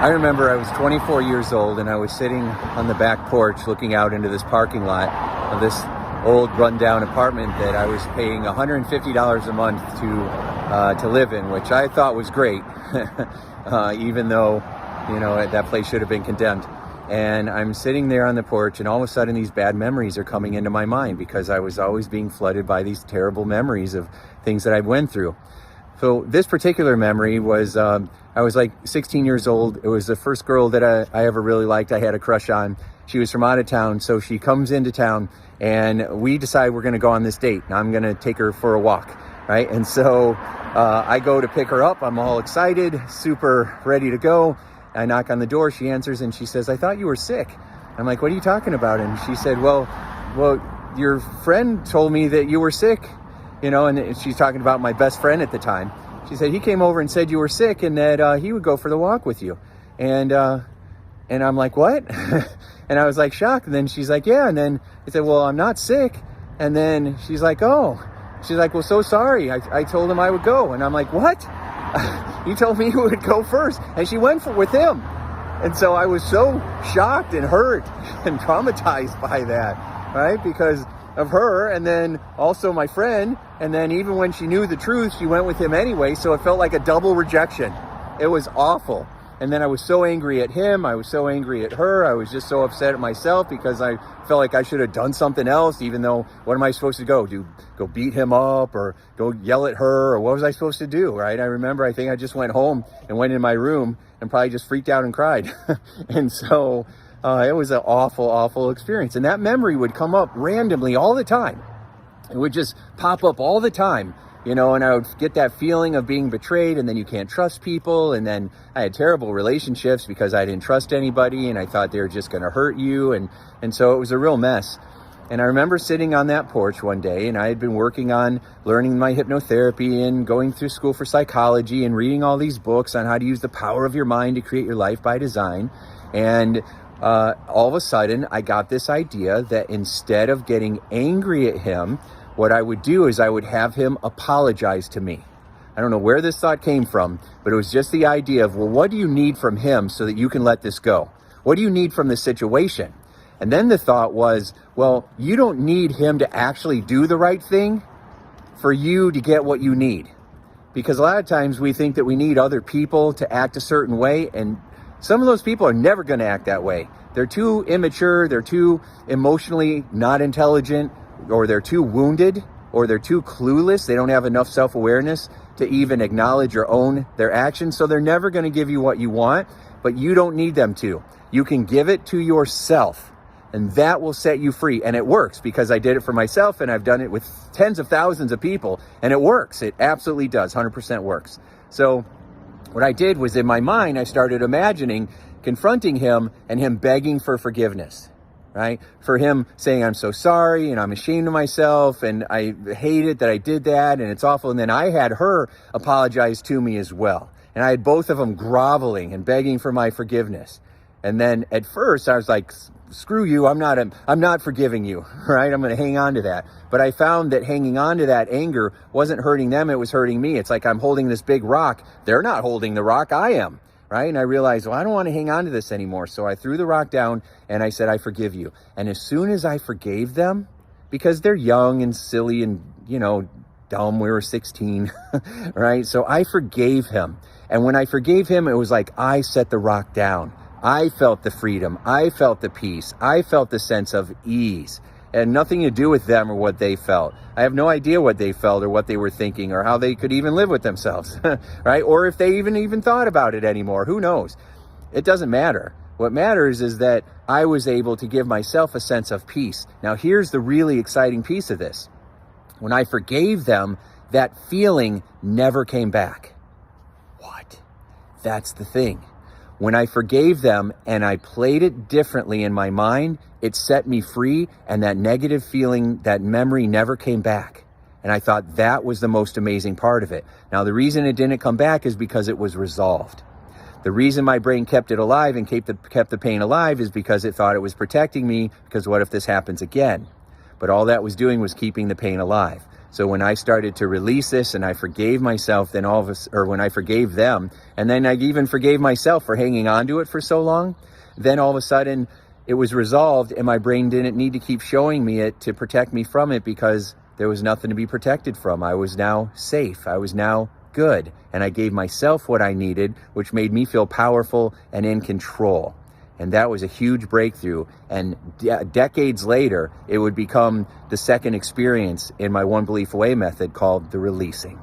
I remember I was 24 years old and I was sitting on the back porch looking out into this parking lot of this old rundown apartment that I was paying $150 a month to live in, which I thought was great, even though, that place should have been condemned. And I'm sitting there on the porch, and all of a sudden these bad memories are coming into my mind because I was always being flooded by these terrible memories of things that I went through. So this particular memory was, I was like 16 years old. It was the first girl that I ever really liked. I had a crush on. She was from out of town, so she comes into town, and we decide we're going to go on this date. And I'm going to take her for a walk, right? And so I go to pick her up. I'm all excited, super ready to go. I knock on the door. She answers, and she says, "I thought you were sick." I'm like, "What are you talking about?" And she said, well, your friend told me that you were sick, and she's talking about my best friend at the time. She said, he came over and said you were sick and that he would go for the walk with you. And I'm like, what? And I was like shocked. And then she's like, yeah. And then I said, well, I'm not sick. And then she's like, oh. She's like, well, so sorry. I told him I would go. And I'm like, what? You told me you would go first. And she went with him. And so I was so shocked and hurt and traumatized by that, right? Because of her, and then also my friend, and then even when she knew the truth, she went with him anyway, so it felt like a double rejection. It was awful. And then I was so angry at him, I was so angry at her, I was just so upset at myself because I felt like I should have done something else, even though, what am I supposed to go beat him up, or go yell at her, or what was I supposed to do, right? I remember, I think I just went home and went in my room and probably just freaked out and cried. And so it was an awful, awful experience. And that memory would come up randomly all the time. It would just pop up all the time, and I would get that feeling of being betrayed, and then you can't trust people. And then I had terrible relationships because I didn't trust anybody, and I thought they were just going to hurt you. And so it was a real mess. And I remember sitting on that porch one day, and I had been working on learning my hypnotherapy and going through school for psychology and reading all these books on how to use the power of your mind to create your life by design. And all of a sudden, I got this idea that instead of getting angry at him, what I would do is I would have him apologize to me. I don't know where this thought came from, but it was just the idea of, well, what do you need from him so that you can let this go? What do you need from the situation? And then the thought was, well, you don't need him to actually do the right thing for you to get what you need. Because a lot of times we think that we need other people to act a certain way, and some of those people are never going to act that way. They're too immature, they're too emotionally not intelligent, or they're too wounded, or they're too clueless. They don't have enough self-awareness to even acknowledge or own their actions. So they're never going to give you what you want, but you don't need them to. You can give it to yourself, and that will set you free. And it works, because I did it for myself, and I've done it with tens of thousands of people, and it works. It absolutely does. 100% works. So what I did was, in my mind, I started imagining confronting him and him begging for forgiveness, right? For him saying, I'm so sorry, and I'm ashamed of myself, and I hate it that I did that, and it's awful. And then I had her apologize to me as well. And I had both of them groveling and begging for my forgiveness. And then at first I was like, screw you, I'm not forgiving you, right? I'm going to hang on to that. But I found that hanging on to that anger wasn't hurting them, it was hurting me. It's like I'm holding this big rock. They're not holding the rock, I am, right? And I realized, well, I don't want to hang on to this anymore. So I threw the rock down and I said, I forgive you. And as soon as I forgave them, because they're young and silly and, dumb, we were 16, right? So I forgave him. And when I forgave him, it was like I set the rock down. I felt the freedom. I felt the peace. I felt the sense of ease. It had nothing to do with them or what they felt. I have no idea what they felt or what they were thinking or how they could even live with themselves, right? Or if they even thought about it anymore. Who knows? It doesn't matter. What matters is that I was able to give myself a sense of peace. Now, here's the really exciting piece of this. When I forgave them, that feeling never came back. What? That's the thing. When I forgave them and I played it differently in my mind, it set me free, and that negative feeling, that memory never came back. And I thought that was the most amazing part of it. Now, the reason it didn't come back is because it was resolved. The reason my brain kept it alive and kept the pain alive is because it thought it was protecting me, because what if this happens again? But all that was doing was keeping the pain alive. So when I started to release this and I forgave myself, then when I forgave them, and then I even forgave myself for hanging on to it for so long, then all of a sudden it was resolved and my brain didn't need to keep showing me it to protect me from it, because there was nothing to be protected from. I was now safe. I was now good. And I gave myself what I needed, which made me feel powerful and in control. And that was a huge breakthrough. And decades later, it would become the second experience in my One Belief Away method, called the releasing.